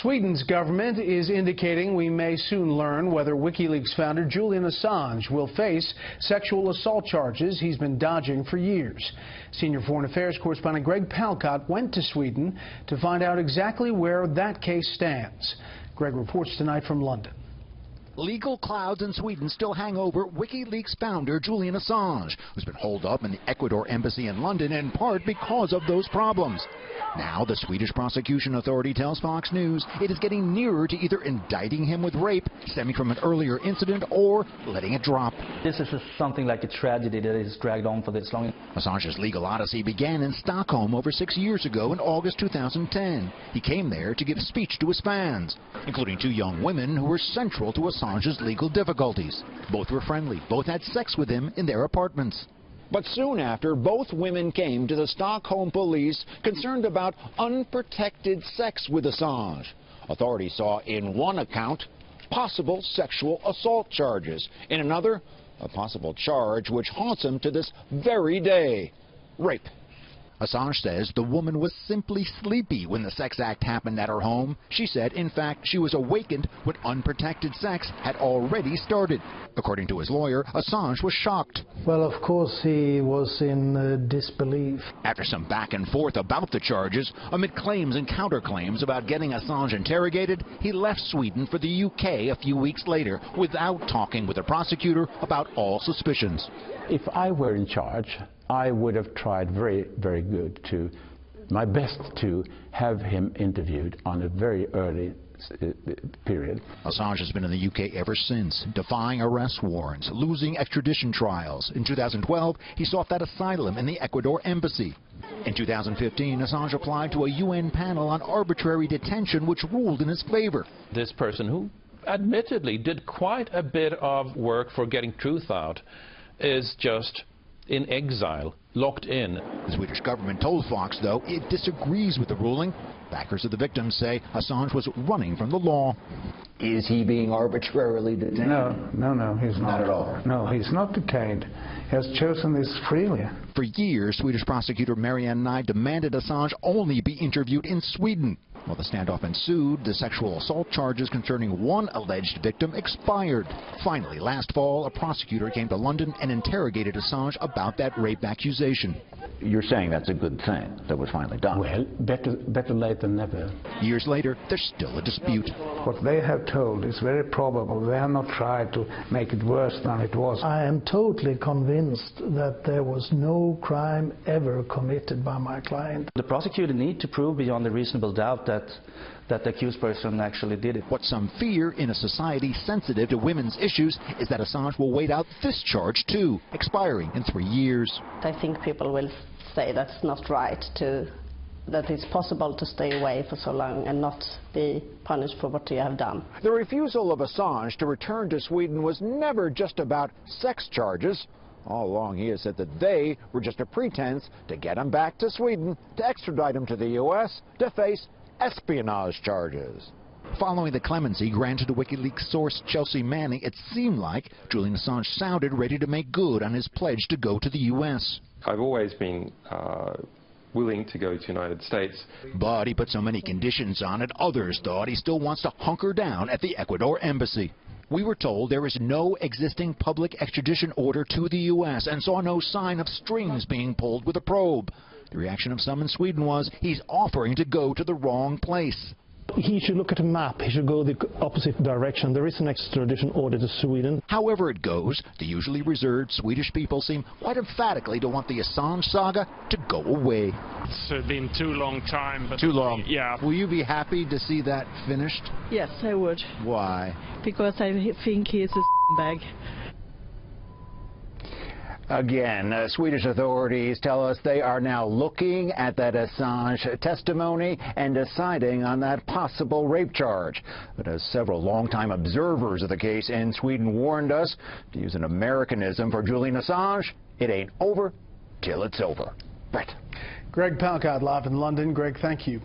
Sweden's government is indicating we may soon learn whether WikiLeaks founder Julian Assange will face sexual assault charges he's been dodging for years. Senior Foreign Affairs correspondent Greg Palkot went to Sweden to find out exactly where that case stands. Greg reports tonight from London. Legal clouds in Sweden still hang over WikiLeaks founder Julian Assange, who's been holed up in the Ecuador embassy in London in part because of those problems. Now the Swedish prosecution authority tells Fox News it is getting nearer to either indicting him with rape stemming from an earlier incident or letting it drop. This is something like a tragedy that is dragged on for this long. Assange's legal odyssey began in Stockholm over 6 years ago in August 2010. He came there to give a speech to his fans, including 2 young women who were central to Assange's legal difficulties. Both were friendly. Both had sex with him in their apartments. But soon after, both women came to the Stockholm police concerned about unprotected sex with Assange. Authorities saw in one account possible sexual assault charges. In another, a possible charge which haunts him to this very day: rape. Assange says the woman was simply sleepy when the sex act happened at her home. She said, in fact, she was awakened when unprotected sex had already started. According to his lawyer, Assange was shocked. Well, of course, he was in disbelief. After some back and forth about the charges, amid claims and counterclaims about getting Assange interrogated, he left Sweden for the UK a few weeks later without talking with a prosecutor about all suspicions. If I were in charge, I would have tried my best to have him interviewed on a very early period. Assange has been in the UK ever since, defying arrest warrants, losing extradition trials. In 2012, he sought that asylum in the Ecuador embassy. In 2015, Assange applied to a UN panel on arbitrary detention, which ruled in his favor. This person, who admittedly did quite a bit of work for getting truth out, is just in exile, locked in. The Swedish government told Fox, though, it disagrees with the ruling. Backers of the victims say Assange was running from the law. Is he being arbitrarily detained? No, he's not. Not at all? No, he's not detained. He has chosen this freely. For years, Swedish prosecutor Marianne Nye demanded Assange only be interviewed in Sweden. While the standoff ensued, the sexual assault charges concerning one alleged victim expired. Finally, last fall, a prosecutor came to London and interrogated Assange about that rape accusation. You're saying that's a good thing that was finally done? Well, better late than never. Years later, there's still a dispute. What they have told is very probable. They have not tried to make it worse than it was. I am totally convinced that there was no crime ever committed by my client. The prosecutor need to prove beyond a reasonable doubt that the accused person actually did it. What some fear in a society sensitive to women's issues is that Assange will wait out this charge too, expiring in 3 years. I think people will say that's not right, that it's possible to stay away for so long and not be punished for what you have done. The refusal of Assange to return to Sweden was never just about sex charges. All along he has said that they were just a pretense to get him back to Sweden, to extradite him to the U.S., to face espionage charges. Following the clemency granted to WikiLeaks source Chelsea Manning, it seemed like Julian Assange sounded ready to make good on his pledge to go to the U.S. I've always been willing to go to the United States. But he put so many conditions on it, others thought he still wants to hunker down at the Ecuador embassy. We were told there is no existing public extradition order to the U.S. and saw no sign of strings being pulled with a probe. The reaction of some in Sweden was he's offering to go to the wrong place. He should look at a map. He should go the opposite direction. There is an extradition order to Sweden. However it goes, the usually reserved Swedish people seem quite emphatically to want the Assange saga to go away. It's been too long time. But too long? Yeah. Will you be happy to see that finished? Yes, I would. Why? Because I think he is a bag. Again, Swedish authorities tell us they are now looking at that Assange testimony and deciding on that possible rape charge. But as several longtime observers of the case in Sweden warned us, to use an Americanism for Julian Assange, it ain't over till it's over. Brett. Greg Palkot live in London. Greg, thank you.